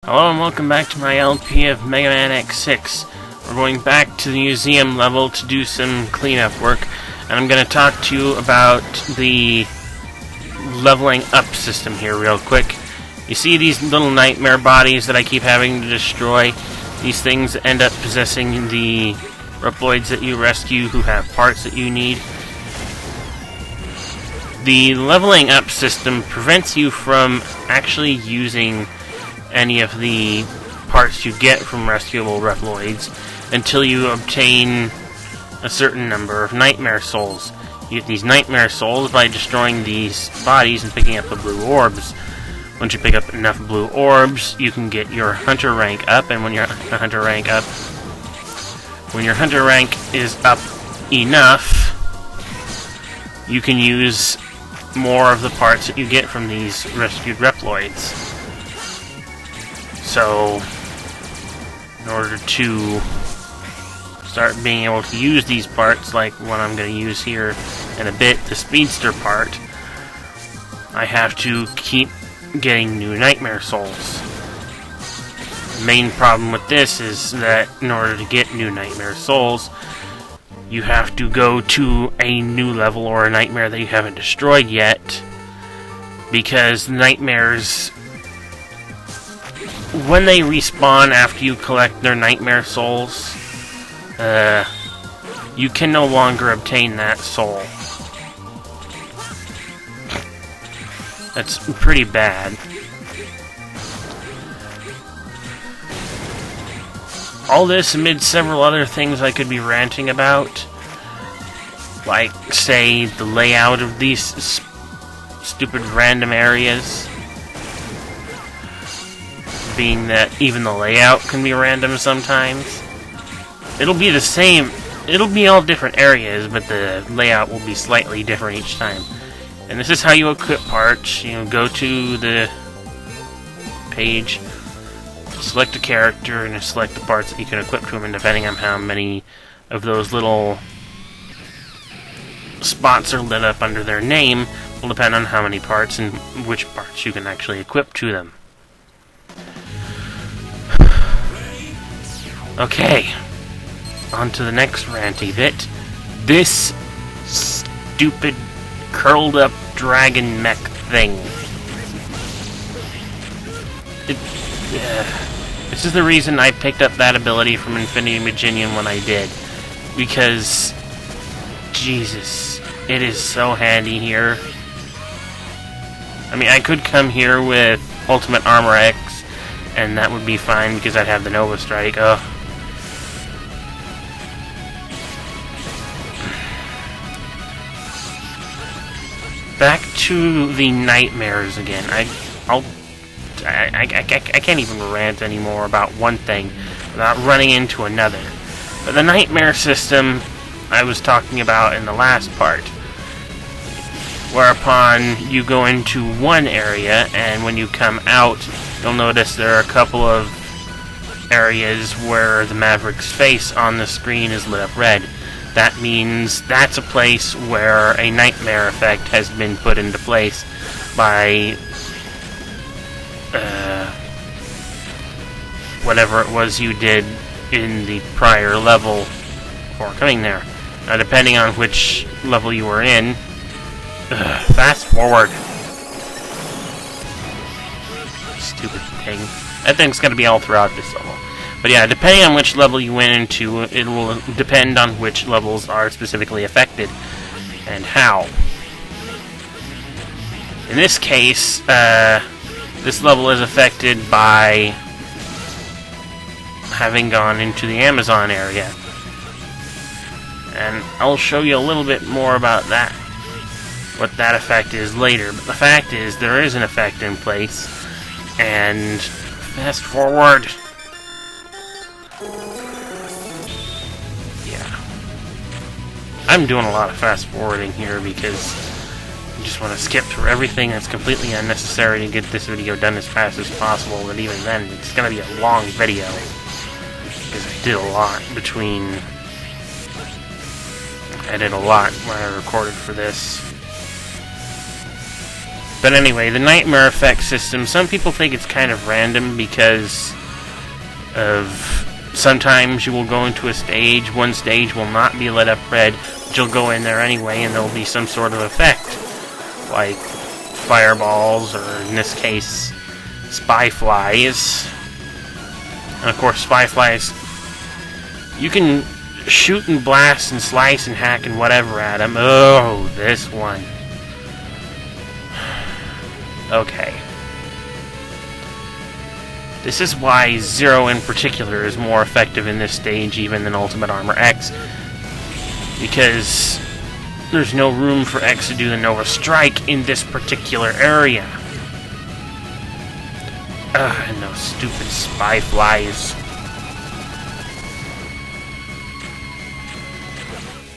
Hello and welcome back to my LP of Megaman X6. We're going back to the museum level to do some cleanup work, and I'm going to talk to you about the leveling up system here real quick. You see these little nightmare bodies that I keep having to destroy? These things end up possessing the Reploids that you rescue who have parts that you need. The leveling up system prevents you from actually using any of the parts you get from rescuable Reploids until you obtain a certain number of Nightmare Souls. You get these Nightmare Souls by destroying these bodies and picking up the blue orbs. Once you pick up enough blue orbs, you can get your Hunter rank up, and when your Hunter rank is up enough, you can use more of the parts that you get from these rescued Reploids. So, in order to start being able to use these parts, like what I'm going to use here in a bit, the Speedster part, I have to keep getting new Nightmare Souls. The main problem with this is that in order to get new Nightmare Souls, you have to go to a new level or a nightmare that you haven't destroyed yet, because nightmares, when they respawn after you collect their Nightmare Souls, you can no longer obtain that soul. That's pretty bad. All this amid several other things I could be ranting about, like, say, the layout of these stupid random areas. Being that even the layout can be random sometimes. It'll be the same, it'll be all different areas, but the layout will be slightly different each time. And this is how you equip parts. You go to the page, select a character, and select the parts that you can equip to them, and depending on how many of those little spots are lit up under their name, will depend on how many parts and which parts you can actually equip to them. Okay, on to the next ranty bit. This stupid curled up dragon mech thing. This is the reason I picked up that ability from Infinity Maginium when I did. Because, Jesus, it is so handy here. I mean, I could come here with Ultimate Armor X, and that would be fine because I'd have the Nova Strike. Back to the nightmares again. I can't even rant anymore about one thing without running into another. But the nightmare system I was talking about in the last part, whereupon you go into one area, and when you come out, you'll notice there are a couple of areas where the Maverick's face on the screen is lit up red. That means that's a place where a nightmare effect has been put into place by whatever it was you did in the prior level before coming there. Now, depending on which level you were in, fast forward. Stupid thing. That thing's gonna be all throughout this level. But yeah, depending on which level you went into, it will depend on which levels are specifically affected and how. In this case, this level is affected by having gone into the Amazon area. And I'll show you a little bit more about that, what that effect is later. But the fact is, there is an effect in place, and fast forward. Yeah. I'm doing a lot of fast forwarding here because I just want to skip through everything that's completely unnecessary to get this video done as fast as possible, and even then, it's going to be a long video because I did a lot between... I did a lot when I recorded for this. But anyway, the nightmare effect system, some people think it's kind of random because of sometimes you will go into a stage, one stage will not be lit up red, but you'll go in there anyway and there will be some sort of effect, like fireballs, or in this case, spy flies. And of course, spy flies, you can shoot and blast and slice and hack and whatever at them. Oh, this one. Okay. This is why Zero in particular is more effective in this stage even than Ultimate Armor X. Because there's no room for X to do the Nova Strike in this particular area. Ugh, and those stupid spy flies.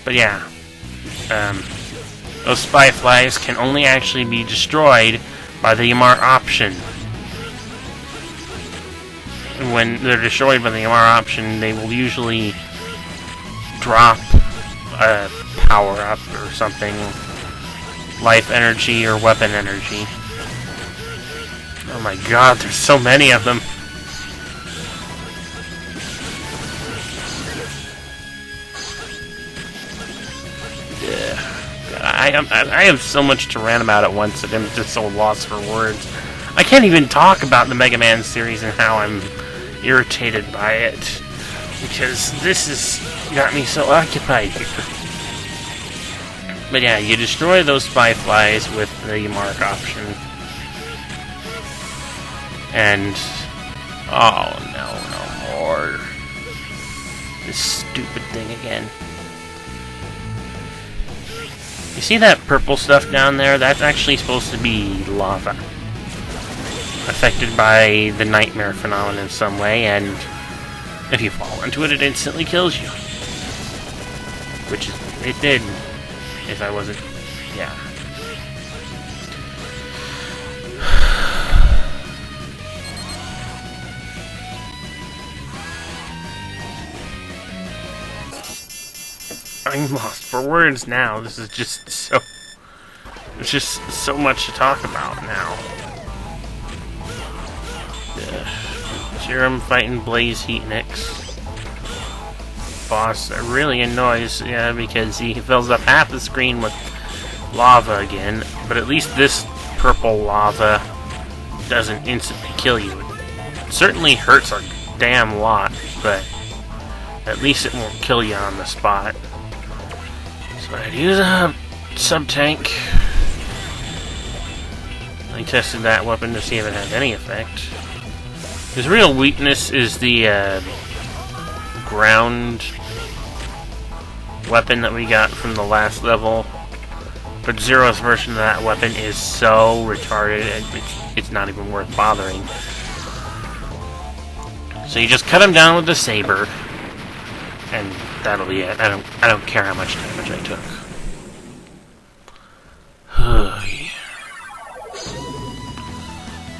But yeah, those spy flies can only actually be destroyed by the Yamar option. And when they're destroyed by the Yamar option, they will usually drop a power-up or something, life energy or weapon energy. Oh my god, there's so many of them. I have so much to rant about at once that I'm just so lost for words. I can't even talk about the Megaman series and how I'm irritated by it, because this has got me so occupied here. But yeah, you destroy those spy flies with the mark option. And oh no, no more. This stupid thing again. You see that purple stuff down there? That's actually supposed to be lava. Affected by the nightmare phenomenon in some way, and if you fall into it, it instantly kills you. Which it did. If I wasn't... yeah. I'm lost for words now. This is just so... there's just so much to talk about now. Serum fighting Blaze Heatnix. Boss that really annoys, yeah, because he fills up half the screen with lava again. But at least this purple lava doesn't instantly kill you. It certainly hurts a damn lot, but at least it won't kill you on the spot. So I'd use a sub-tank. I tested that weapon to see if it had any effect. His real weakness is the ground weapon that we got from the last level. But Zero's version of that weapon is so retarded, it's not even worth bothering. So you just cut him down with the saber, and that'll be it. I don't care how much damage I took.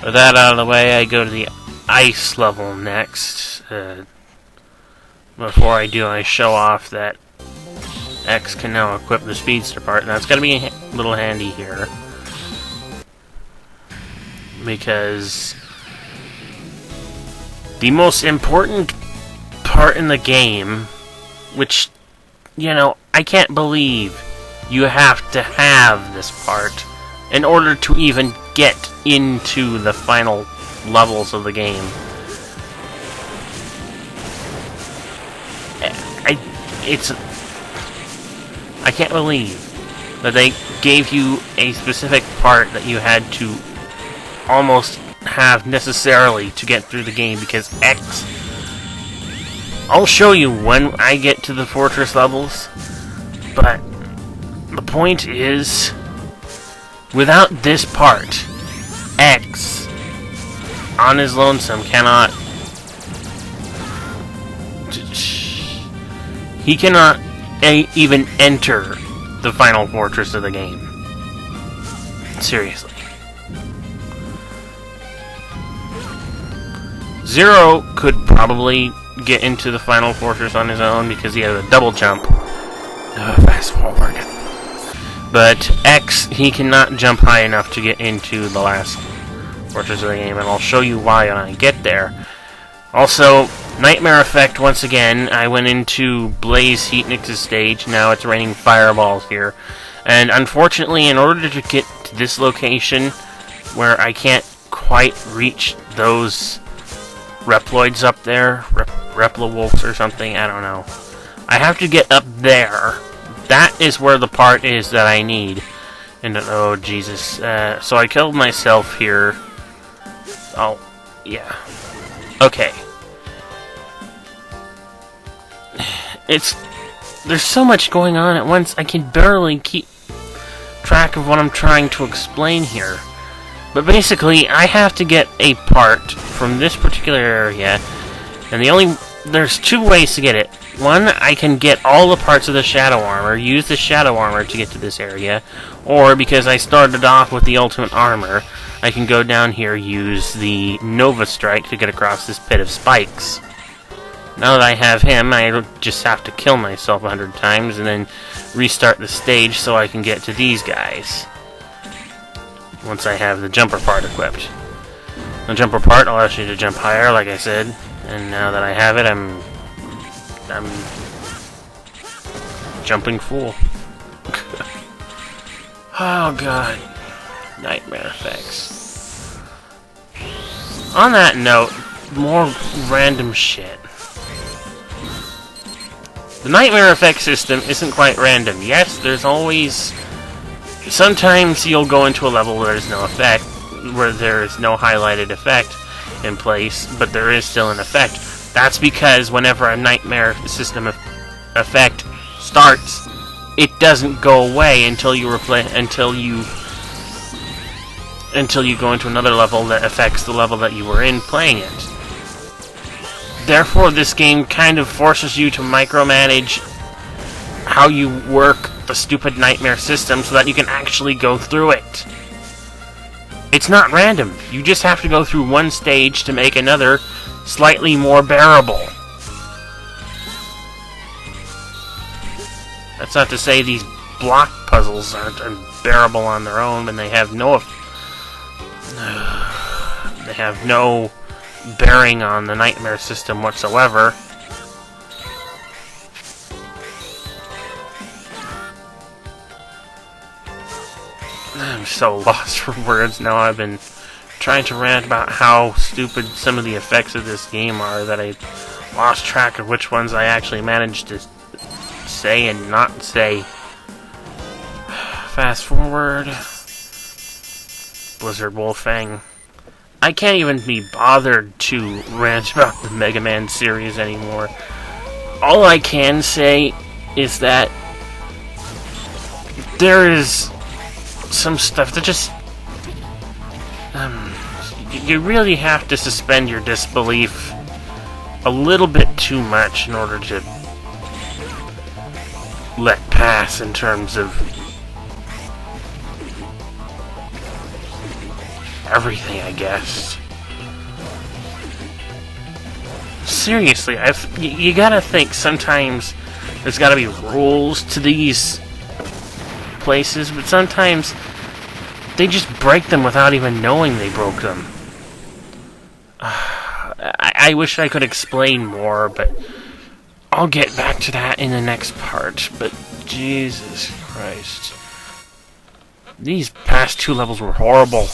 With that out of the way, I go to the ice level next. Before I do, I show off that X can now equip the speedster part. Now it's going to be a little handy here, because the most important part in the game, which, you know, I can't believe you have to have this part in order to even get into the final levels of the game. I can't believe that they gave you a specific part that you had to almost have necessarily to get through the game, because X... I'll show you when I get to the fortress levels, but the point is, without this part, X on his lonesome cannot... he cannot even enter the final fortress of the game. Seriously. Zero could probably get into the final fortress on his own because he has a double jump. Fast forward. But X he cannot jump high enough to get into the last fortress of the game, and I'll show you why when I get there. Also, Nightmare Effect once again. I went into Blaze Heatnix's stage. Now it's raining fireballs here. And unfortunately, in order to get to this location, where I can't quite reach those Reploids up there, Replowolves or something, I don't know. I have to get up there. That is where the part is that I need. And oh Jesus, so I killed myself here. Oh, yeah. Okay. There's so much going on at once, I can barely keep track of what I'm trying to explain here. But basically, I have to get a part from this particular area, and there's two ways to get it. One, I can get all the parts of the Shadow Armor, use the Shadow Armor to get to this area, or because I started off with the Ultimate Armor, I can go down here, use the Nova Strike to get across this pit of spikes. Now that I have him, I just have to kill myself 100 times and then restart the stage so I can get to these guys. Once I have the jumper part equipped. The jumper part allows you to jump higher, like I said, and now that I have it, I'm jumping fool. Oh god. Nightmare effects. On that note, more random shit. The Nightmare effect system isn't quite random. Yes, there's always... Sometimes you'll go into a level where there's no effect, where there's no highlighted effect in place, but there is still an effect. That's because whenever a Nightmare system effect starts, it doesn't go away until you go into another level that affects the level that you were in playing it. Therefore, this game kind of forces you to micromanage how you work the stupid Nightmare system so that you can actually go through it. It's not random. You just have to go through one stage to make another slightly more bearable. That's not to say these block puzzles aren't unbearable on their own, and they have no bearing on the Nightmare system whatsoever. I'm so lost for words now. I've been trying to rant about how stupid some of the effects of this game are that I lost track of which ones I actually managed to say and not say. Fast forward. Blizzard Wolfang. I can't even be bothered to rant about the Megaman series anymore. All I can say is that there is some stuff that just... you really have to suspend your disbelief a little bit too much in order to let pass in terms of everything, I guess. Seriously, you gotta think sometimes there's gotta be rules to these places, but sometimes they just break them without even knowing they broke them. I wish I could explain more, but I'll get back to that in the next part. But Jesus Christ, these past two levels were horrible.